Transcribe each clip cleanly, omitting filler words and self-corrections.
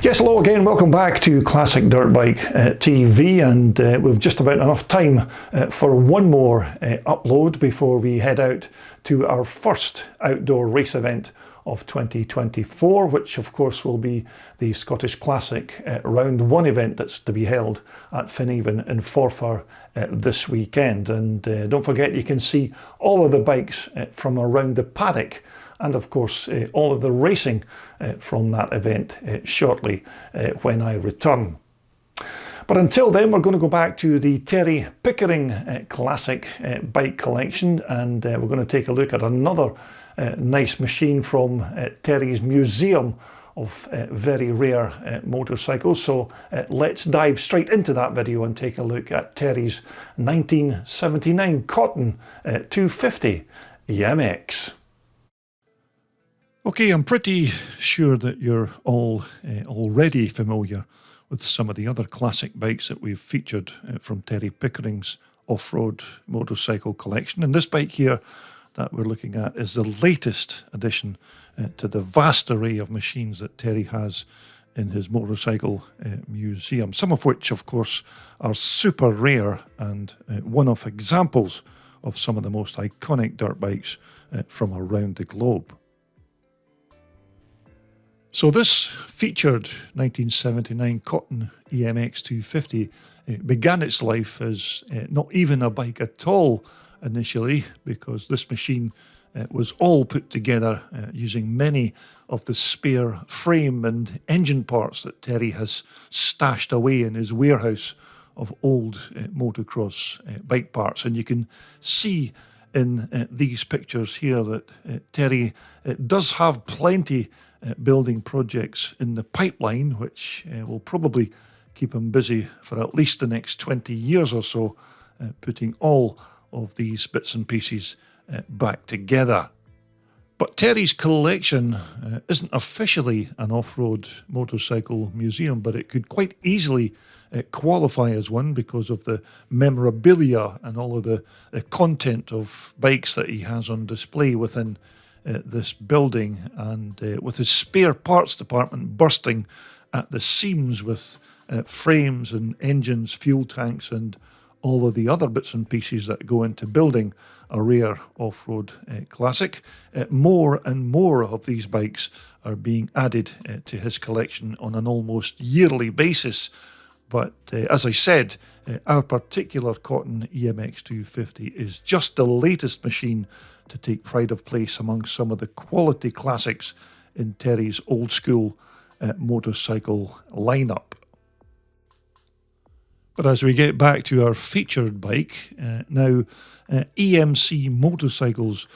Yes, hello again, welcome back to Classic Dirt Bike TV, and we've just about enough time for one more upload before we head out to our first outdoor race event of 2024, which of course will be the Scottish Classic Round 1 event that's to be held at Finhaven in Forfar this weekend. And don't forget, you can see all of the bikes from around the paddock, and of course all of the racing from that event shortly when I return. But until then, we're going to go back to the Terry Pickering classic bike collection, and we're going to take a look at another nice machine from Terry's museum of very rare motorcycles. So let's dive straight into that video and take a look at Terry's 1979 Cotton 250 EMX. Okay, I'm pretty sure that you're all already familiar with some of the other classic bikes that we've featured from Terry Pickering's off-road motorcycle collection. And this bike here that we're looking at is the latest addition to the vast array of machines that Terry has in his motorcycle museum, some of which, of course, are super rare and one-off examples of some of the most iconic dirt bikes from around the globe. So this featured 1979 Cotton EMX 250 began its life as not even a bike at all initially, because this machine was all put together using many of the spare frame and engine parts that Terry has stashed away in his warehouse of old motocross bike parts. And you can see in these pictures here that Terry does have plenty building projects in the pipeline, which will probably keep him busy for at least the next 20 years or so, putting all of these bits and pieces back together. But Terry's collection isn't officially an off-road motorcycle museum, but it could quite easily qualify as one because of the memorabilia and all of the content of bikes that he has on display within this building, and with his spare parts department bursting at the seams with frames and engines, fuel tanks, and all of the other bits and pieces that go into building a rare off-road classic. More and more of these bikes are being added to his collection on an almost yearly basis. But as I said, our particular Cotton EMX 250 is just the latest machine to take pride of place among some of the quality classics in Terry's old school motorcycle lineup. But as we get back to our featured bike, now EMC Motorcycles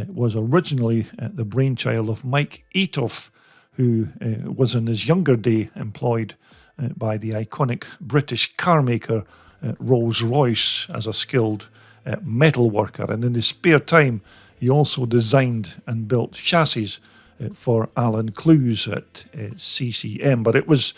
was originally the brainchild of Mike Etoff, who was in his younger day employed by the iconic British car maker Rolls-Royce as a skilled metal worker. And in his spare time, he also designed and built chassis for Alan Clues at CCM. But it was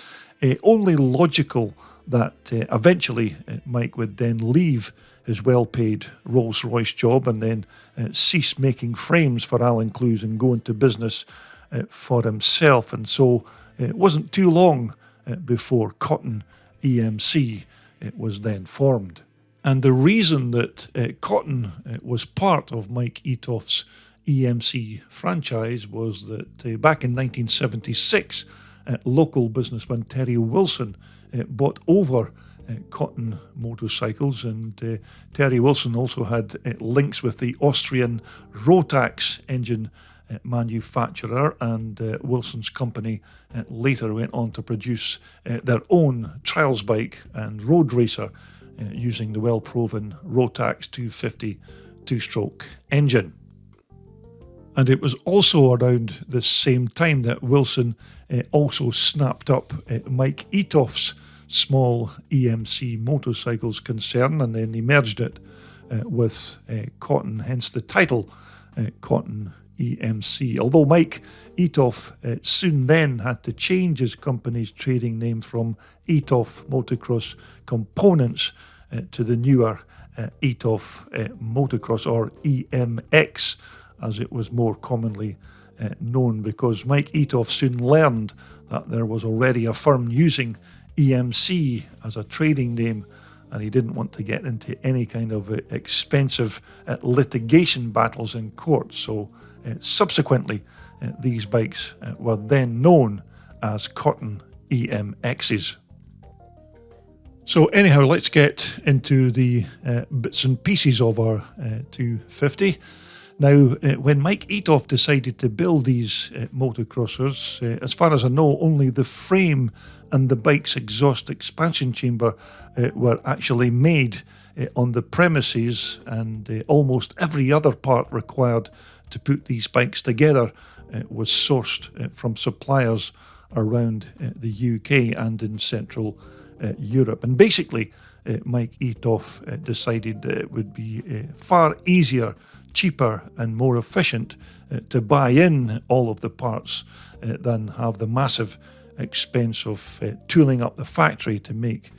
only logical that eventually Mike would then leave his well-paid Rolls-Royce job and then cease making frames for Alan Clues and go into business for himself. And so it wasn't too long before Cotton EMC was then formed. And the reason that Cotton was part of Mike Etoff's EMC franchise was that back in 1976, local businessman Terry Wilson bought over Cotton Motorcycles, and Terry Wilson also had links with the Austrian Rotax engine manufacturer, and Wilson's company later went on to produce their own trials bike and road racer using the well-proven Rotax 250 two-stroke engine. And it was also around the same time that Wilson also snapped up Mike Etoff's small EMC Motorcycles concern, and then he merged it with Cotton, hence the title Cotton EMC. Although Mike Etoff soon then had to change his company's trading name from Etoff Motocross Components to the newer Etoff Motocross, or EMX, as it was more commonly known, because Mike Etoff soon learned that there was already a firm using EMC as a trading name, and he didn't want to get into any kind of expensive litigation battles in court. So subsequently, these bikes were then known as Cotton EMXs. So anyhow, let's get into the bits and pieces of our 250. Now, when Mike Etoff decided to build these motocrossers, as far as I know, only the frame and the bike's exhaust expansion chamber were actually made on the premises, and almost every other part required to put these bikes together was sourced from suppliers around the UK and in Central Europe. And basically, Mike Etoff decided that it would be far easier, cheaper and more efficient to buy in all of the parts than have the massive expense of tooling up the factory to make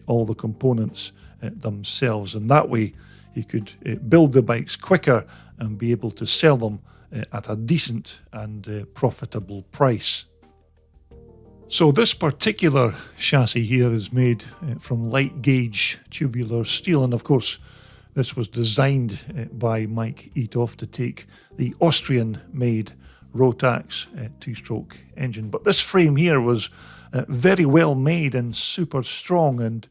all the components themselves. And that way he could build the bikes quicker and be able to sell them at a decent and profitable price. So this particular chassis here is made from light gauge tubular steel, and of course this was designed by Mike Etoff to take the Austrian-made Rotax two-stroke engine. But this frame here was very well made and super strong, and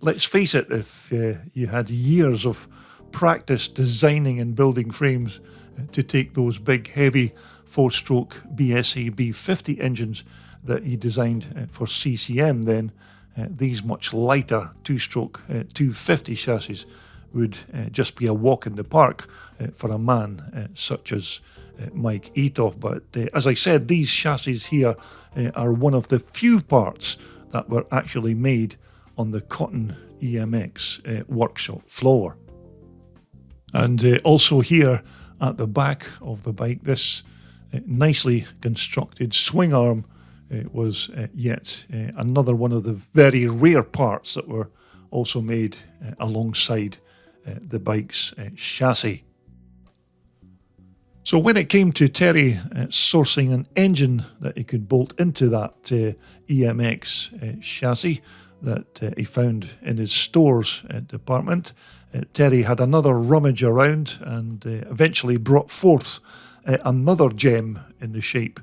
let's face it, if you had years of practice designing and building frames to take those big heavy four-stroke BSA B50 engines that he designed for CCM, then these much lighter two-stroke 250 chassis would just be a walk in the park for a man such as Mike Etoff. But as I said, these chassis here are one of the few parts that were actually made on the Cotton EMX workshop floor. And also here at the back of the bike, this nicely constructed swing arm was yet another one of the very rare parts that were also made alongside the bike's chassis. So when it came to Terry sourcing an engine that he could bolt into that EMX chassis that he found in his stores department, Terry had another rummage around and eventually brought forth another gem in the shape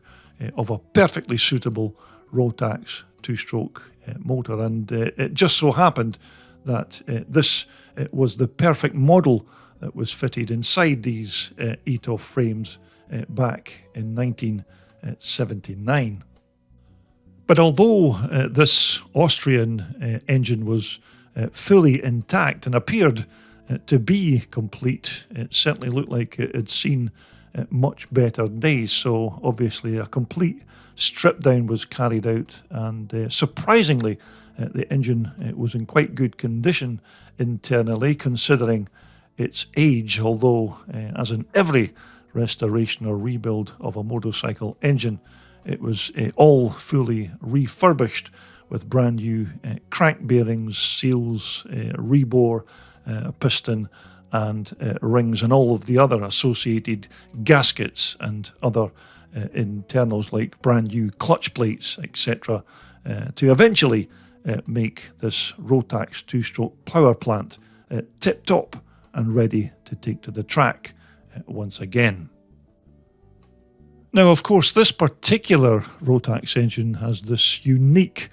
of a perfectly suitable Rotax two-stroke motor. And it just so happened that this was the perfect model that was fitted inside these Etoff frames back in 1979. But although this Austrian engine was fully intact and appeared to be complete, it certainly looked like it had seen much better days. So obviously a complete strip down was carried out, and surprisingly the engine was in quite good condition internally considering its age, although as in every restoration or rebuild of a motorcycle engine, it was all fully refurbished with brand new crank bearings, seals, rebore, piston and rings, and all of the other associated gaskets and other internals like brand new clutch plates, etc., to eventually make this Rotax two-stroke power plant tip-top and ready to take to the track once again. Now, of course, this particular Rotax engine has this unique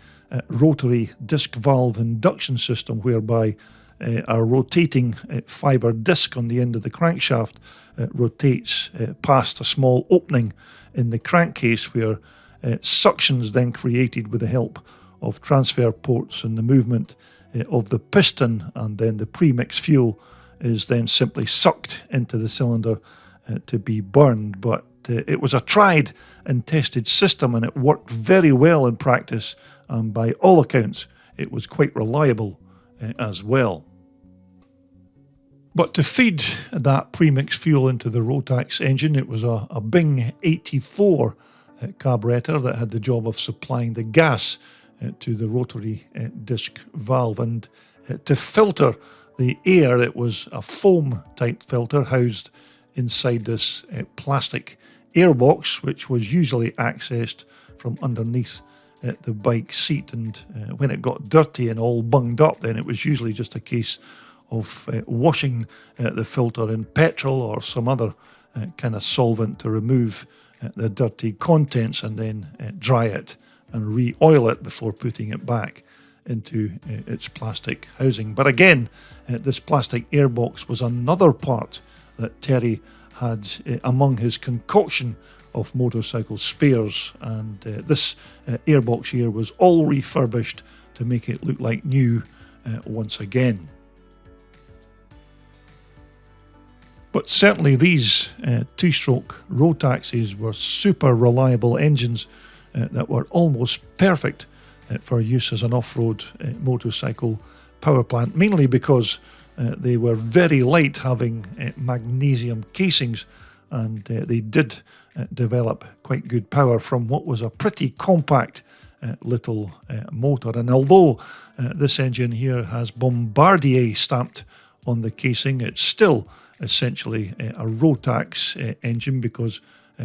rotary disc valve induction system whereby a rotating fibre disc on the end of the crankshaft rotates past a small opening in the crankcase where suction is then created with the help of transfer ports and the movement of the piston, and then the pre-mixed fuel is then simply sucked into the cylinder to be burned. But it was a tried and tested system, and it worked very well in practice, and by all accounts it was quite reliable as well. But to feed that premixed fuel into the Rotax engine, it was a Bing 84 carburetor that had the job of supplying the gas to the rotary disc valve. And to filter the air, it was a foam type filter housed inside this plastic airbox, which was usually accessed from underneath the bike seat, and when it got dirty and all bunged up, then it was usually just a case of washing the filter in petrol or some other kind of solvent to remove the dirty contents, and then dry it and re-oil it before putting it back into its plastic housing. But again, this plastic airbox was another part that Terry had among his concoction of motorcycle spares, and this airbox here was all refurbished to make it look like new once again. But certainly these two-stroke Rotaxes were super reliable engines that were almost perfect for use as an off-road motorcycle power plant, mainly because they were very light, having magnesium casings, and they did develop quite good power from what was a pretty compact little motor. And although this engine here has Bombardier stamped on the casing, it's still essentially a Rotax engine, because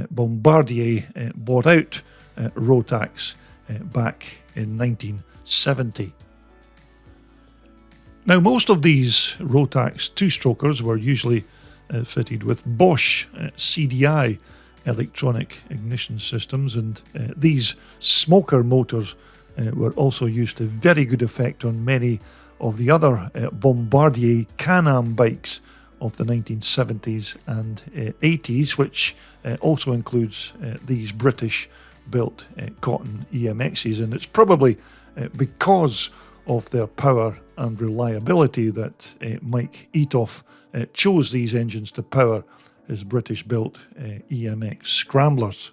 Bombardier bought out Rotax back in 1970. Now, most of these Rotax two-strokers were usually fitted with Bosch CDI electronic ignition systems, and these smoker motors were also used to very good effect on many of the other Bombardier Can-Am bikes of the 1970s and 80s, which also includes these British-built Cotton EMXs, and it's probably because of their power and reliability that Mike Etoff chose these engines to power his British-built EMX scramblers.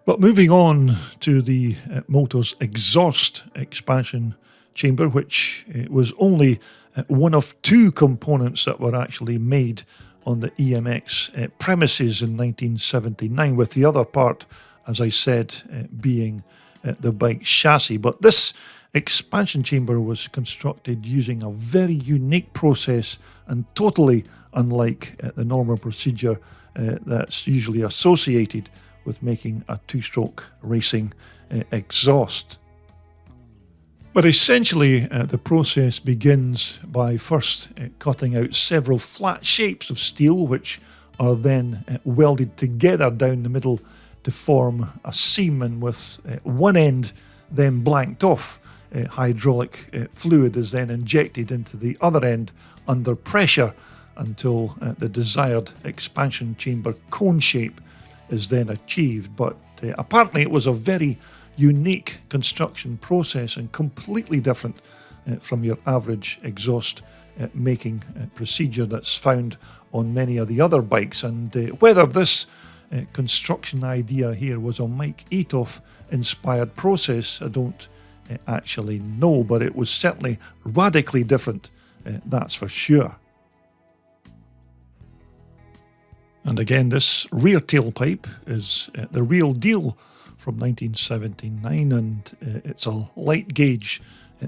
But moving on to the motor's exhaust expansion chamber, which was only one of two components that were actually made on the EMX premises in 1979, with the other part, as I said, being the bike's chassis. But this expansion chamber was constructed using a very unique process and totally unlike the normal procedure that's usually associated with making a two-stroke racing exhaust. But essentially, the process begins by first cutting out several flat shapes of steel, which are then welded together down the middle to form a seam, and with one end then blanked off, hydraulic fluid is then injected into the other end under pressure until the desired expansion chamber cone shape is then achieved. But apparently it was a very unique construction process and completely different from your average exhaust making procedure that's found on many of the other bikes. And whether this construction idea here was a Mike Etoff inspired process, I don't actually know, but it was certainly radically different, that's for sure. And again, this rear tailpipe is the real deal from 1979, and it's a light gauge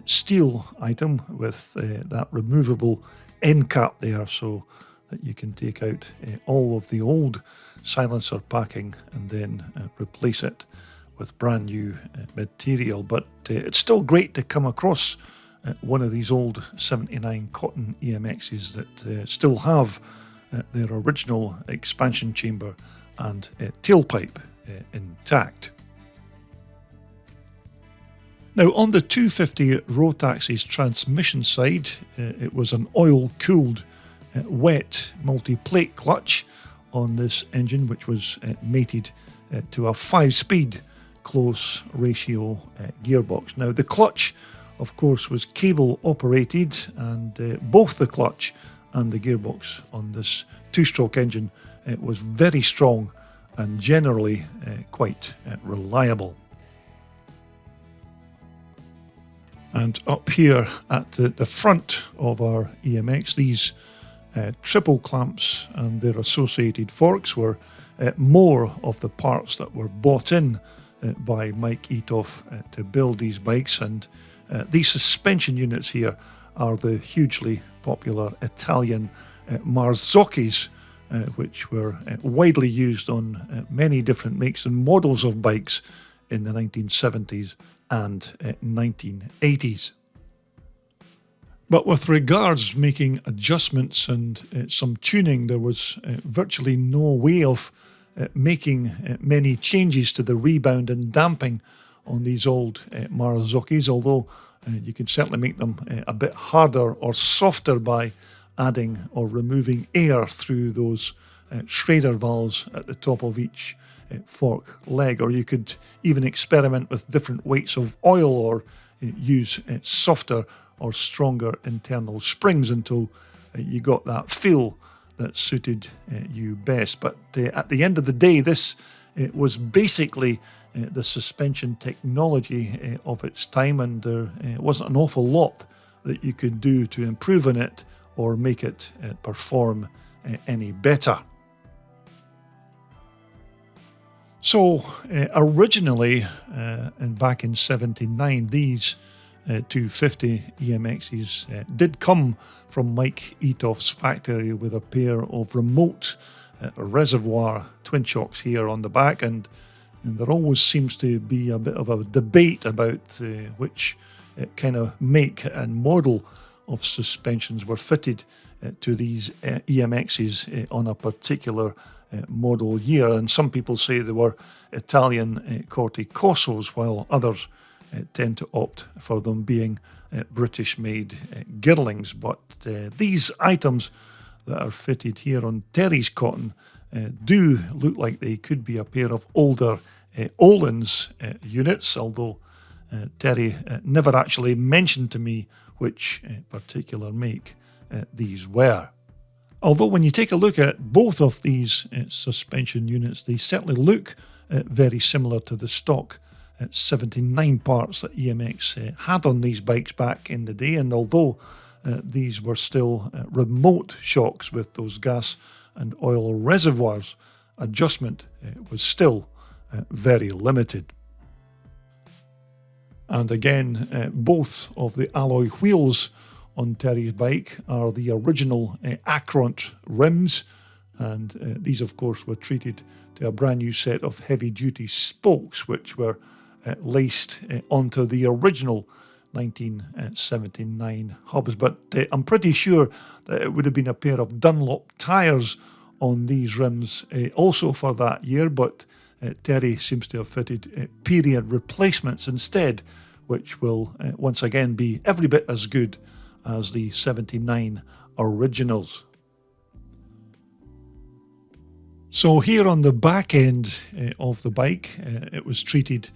steel item with that removable end cap there, so that you can take out all of the old silencer packing and then replace it with brand new material. But it's still great to come across one of these old 79 Cotton EMXs that still have their original expansion chamber and tailpipe intact. Now, on the 250 Rotax's transmission side, it was an oil-cooled wet multi-plate clutch on this engine, which was mated to a 5-speed close ratio gearbox. Now, the clutch, of course, was cable operated, and both the clutch and the gearbox on this two-stroke engine was very strong and generally quite reliable. And up here at the front of our EMX, these triple clamps and their associated forks were more of the parts that were bought in by Mike Etoff to build these bikes. And these suspension units here are the hugely popular Italian Marzoccis, which were widely used on many different makes and models of bikes in the 1970s and 1980s. But with regards making adjustments and some tuning, there was virtually no way of making many changes to the rebound and damping on these old Maruzukis, although you can certainly make them a bit harder or softer by adding or removing air through those Schrader valves at the top of each fork leg, or you could even experiment with different weights of oil or use softer or stronger internal springs until you got that feel that suited you best. But at the end of the day, this was basically the suspension technology of its time, and there wasn't an awful lot that you could do to improve on it or make it perform any better. So originally, and back in '79, these 250 EMXs did come from Mike Etoff's factory with a pair of remote reservoir twin shocks here on the back, and there always seems to be a bit of a debate about which kind of make and model of suspensions were fitted to these EMXs on a particular model year, and some people say they were Italian Corti Corsos, while others tend to opt for them being British-made Girlings. But these items that are fitted here on Terry's Cotton do look like they could be a pair of older Öhlins units, although Terry never actually mentioned to me which particular make these were. Although when you take a look at both of these suspension units, they certainly look very similar to the stock 79 parts that EMX had on these bikes back in the day, and although these were still remote shocks with those gas and oil reservoirs, adjustment was still very limited. And again, both of the alloy wheels on Terry's bike are the original Acront rims, and these of course were treated to a brand new set of heavy duty spokes which were laced onto the original 1979 hubs. But I'm pretty sure that it would have been a pair of Dunlop tyres on these rims also for that year, but Terry seems to have fitted period replacements instead, which will once again be every bit as good as the 79 originals. So here on the back end of the bike, it was treated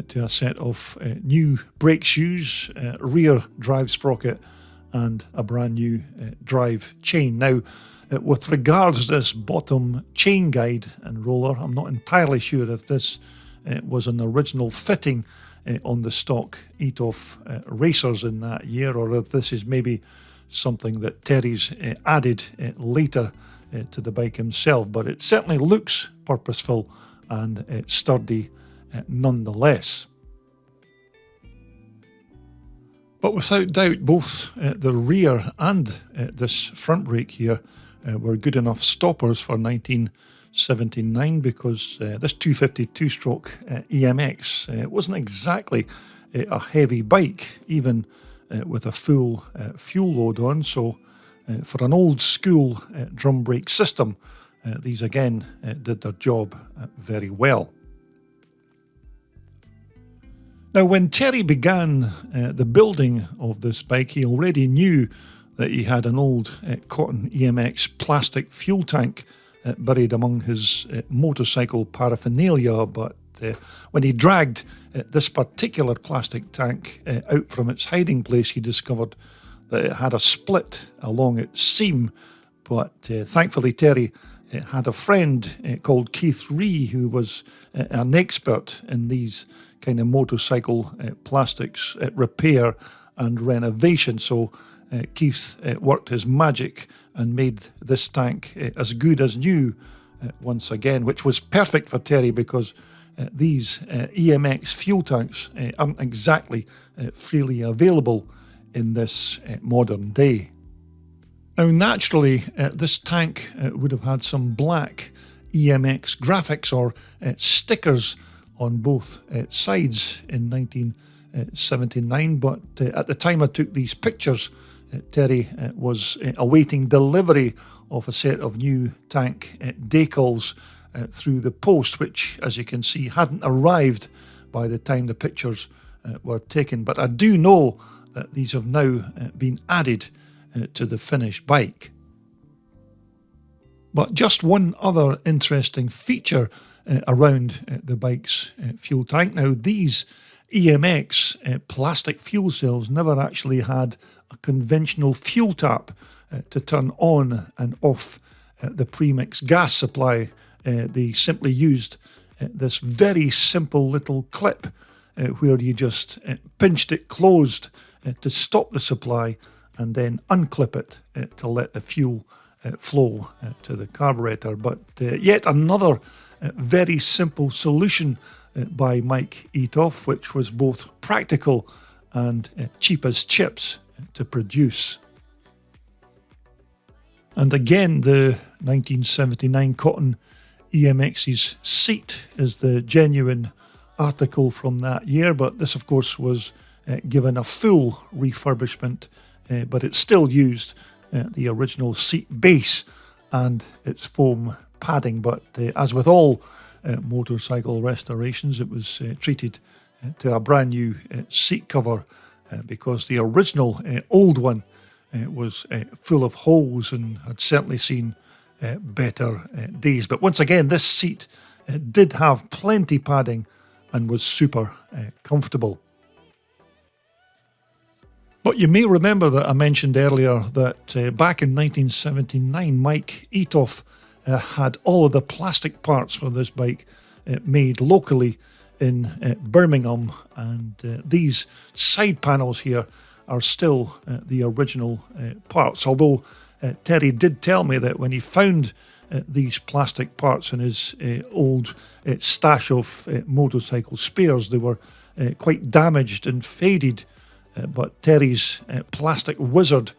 to a set of new brake shoes, rear drive sprocket, and a brand new drive chain. Now, with regards to this bottom chain guide and roller, I'm not entirely sure if this was an original fitting on the stock Etoff racers in that year, or if this is maybe something that Terry's added later to the bike himself. But it certainly looks purposeful and sturdy nonetheless. But without doubt, both the rear and this front brake here were good enough stoppers for 1979, because this 252 stroke EMX wasn't exactly a heavy bike, even with a full fuel load on. So for an old school drum brake system, these again did their job very well. Now, when Terry began the building of this bike, he already knew that he had an old Cotton EMX plastic fuel tank buried among his motorcycle paraphernalia, but when he dragged this particular plastic tank out from its hiding place, he discovered that it had a split along its seam. But thankfully, Terry had a friend called Keith Ree, who was an expert in these kind of motorcycle plastics repair and renovation. So Keith worked his magic and made this tank as good as new once again, which was perfect for Terry, because these EMX fuel tanks aren't exactly freely available in this modern day. Now, naturally, this tank would have had some black EMX graphics or stickers on both sides in 1979, but at the time I took these pictures, Terry was awaiting delivery of a set of new tank decals through the post, which, as you can see, hadn't arrived by the time the pictures were taken. But I do know that these have now been added to the finished bike. But just one other interesting feature around the bike's fuel tank. Now, these EMX plastic fuel cells never actually had a conventional fuel tap to turn on and off the premix gas supply. They simply used this very simple little clip where you just pinched it closed to stop the supply and then unclip it to let the fuel flow to the carburetor. But yet another very simple solution by Mike Etoff, which was both practical and cheap as chips to produce. And again, the 1979 Cotton EMX's seat is the genuine article from that year, but this of course was given a full refurbishment, but it still used the original seat base and its foam padding. But as with all motorcycle restorations, it was treated to a brand new seat cover because the original old one was full of holes and had certainly seen better days. But once again, this seat did have plenty padding and was super comfortable. But you may remember that I mentioned earlier that back in 1979, Mike Etoff had all of the plastic parts for this bike made locally in Birmingham, and these side panels here are still the original parts, although Terry did tell me that when he found these plastic parts in his old stash of motorcycle spares, they were quite damaged and faded. But Terry's plastic wizard,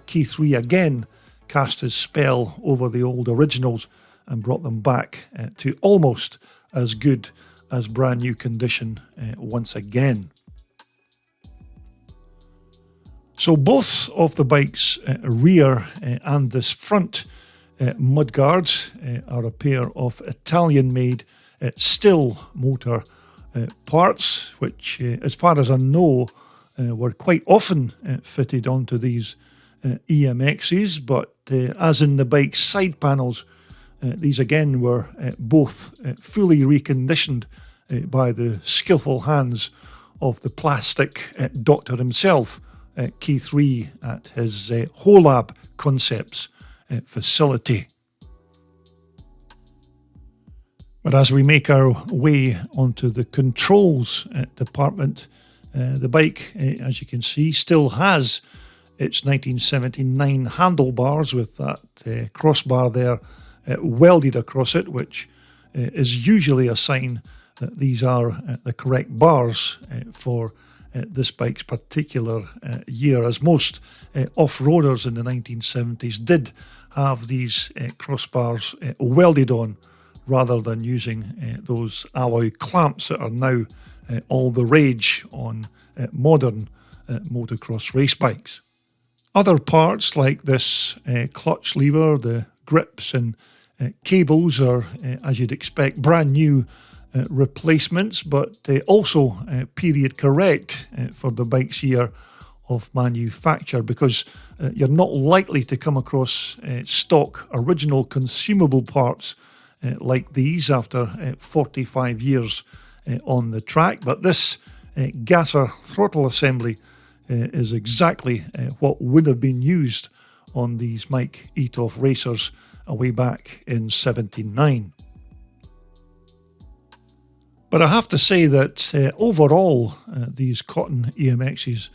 Keith Ree, again cast his spell over the old originals and brought them back to almost as good as brand new condition once again. So both of the bike's rear and this front mudguards are a pair of Italian-made Still motor parts, which, as far as I know, were quite often fitted onto these EMXs, but as in the bike's side panels, these again were both fully reconditioned by the skillful hands of the plastic doctor himself, Keith Ree, at his Holab Concepts facility. But as we make our way onto the controls department, the bike, as you can see, still has its 1979 handlebars with that crossbar there welded across it, which is usually a sign that these are the correct bars for this bike's particular year, as most off-roaders in the 1970s did have these crossbars welded on rather than using those alloy clamps that are now all the rage on modern motocross race bikes. Other parts like this clutch lever, the grips and cables are, as you'd expect, brand new replacements, but also period correct for the bike's year of manufacture, because you're not likely to come across stock original consumable parts like these after 45 years on the track. But this gasser throttle assembly is exactly what would have been used on these Mike Etoff racers way back in '79. But I have to say that overall these Cotton EMXs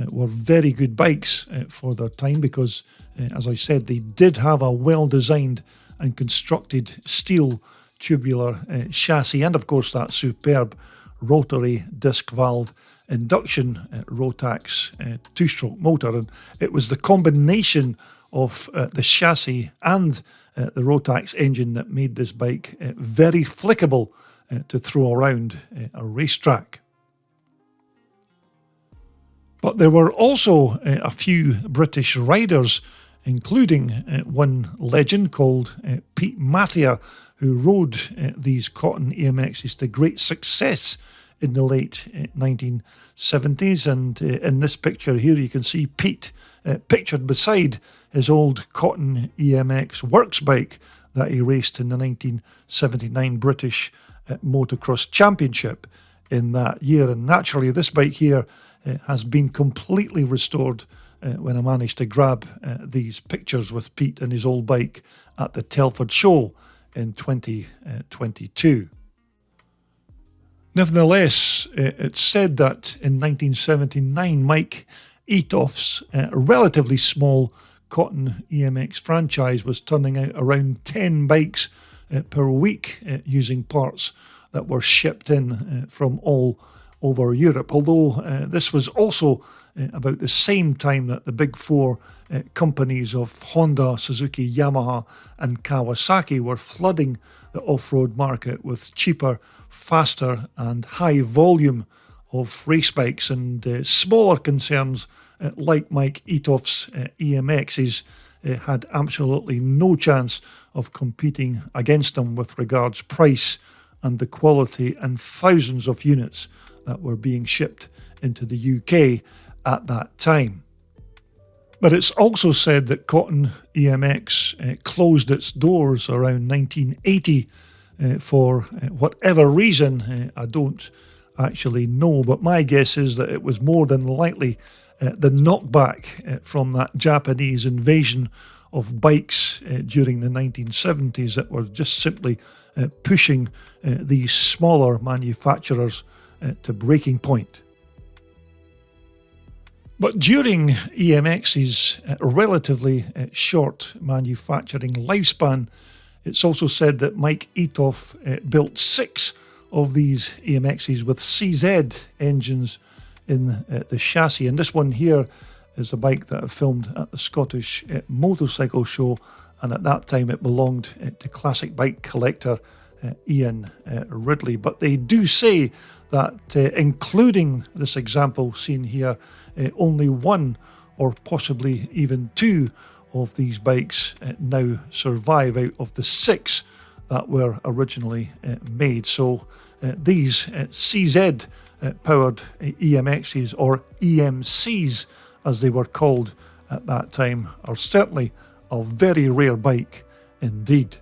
were very good bikes for their time, because as I said, they did have a well-designed and constructed steel tubular chassis, and of course that superb rotary disc valve induction Rotax two-stroke motor. And it was the combination of the chassis and the Rotax engine that made this bike very flickable to throw around a racetrack. But there were also a few British riders, including one legend called Pete Mathia, who rode these Cotton EMXs to great success in the late 1970s. And in this picture here, you can see Pete pictured beside his old Cotton EMX works bike that he raced in the 1979 British Motocross Championship in that year. And naturally, this bike here has been completely restored when I managed to grab these pictures with Pete and his old bike at the Telford show in 2022. Nevertheless, it's said that in 1979, Mike Etoff's relatively small Cotton EMX franchise was turning out around 10 bikes per week using parts that were shipped in from all over Europe, although this was also about the same time that the big four companies of Honda, Suzuki, Yamaha and Kawasaki were flooding the off-road market with cheaper, faster and high volume of race bikes, and smaller concerns like Mike Etoff's EMXs had absolutely no chance of competing against them with regards price and the quality and thousands of units that were being shipped into the UK at that time. But it's also said that Cotton EMX closed its doors around 1980 for whatever reason. I don't actually know, but my guess is that it was more than likely the knockback from that Japanese invasion of bikes during the 1970s that were just simply pushing these smaller manufacturers to breaking point. But during EMX's relatively short manufacturing lifespan, it's also said that Mike Etoff built 6 of these EMXs with CZ engines in the chassis. And this one here is a bike that I filmed at the Scottish Motorcycle Show, and at that time it belonged to classic bike collector Ian Ridley. But they do say that including this example seen here, only 1 or possibly even 2 of these bikes now survive out of the 6 that were originally made. So these CZ powered EMXs, or EMCs as they were called at that time, are certainly a very rare bike indeed.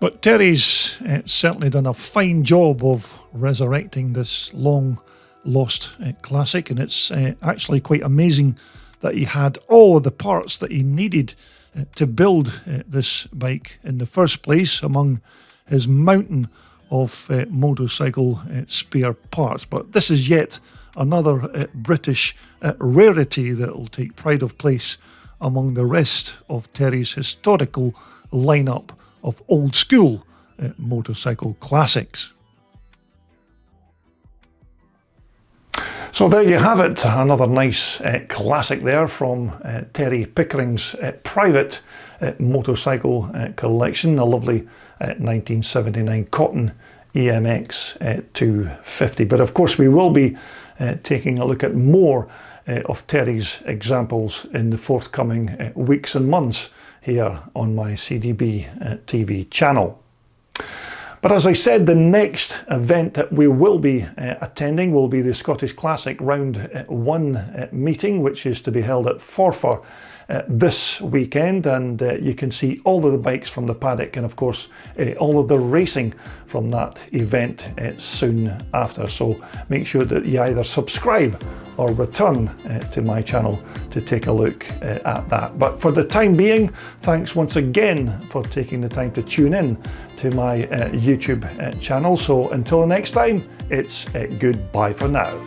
But Terry's certainly done a fine job of resurrecting this long lost classic, and it's actually quite amazing that he had all of the parts that he needed to build this bike in the first place among his mountain of motorcycle spare parts. But this is yet another British rarity that will take pride of place among the rest of Terry's historical lineup of old school motorcycle classics. So there you have it, another nice classic there from Terry Pickering's private motorcycle collection, a lovely 1979 Cotton EMX 250. But of course we will be taking a look at more of Terry's examples in the forthcoming weeks and months here on my CDB TV channel. But as I said, the next event that we will be attending will be the Scottish Classic Round 1 meeting, which is to be held at Forfar this weekend, and you can see all of the bikes from the paddock and of course all of the racing from that event soon after. So make sure that you either subscribe or return to my channel to take a look at that. But for the time being, thanks once again for taking the time to tune in to my YouTube channel. So until the next time, it's goodbye for now.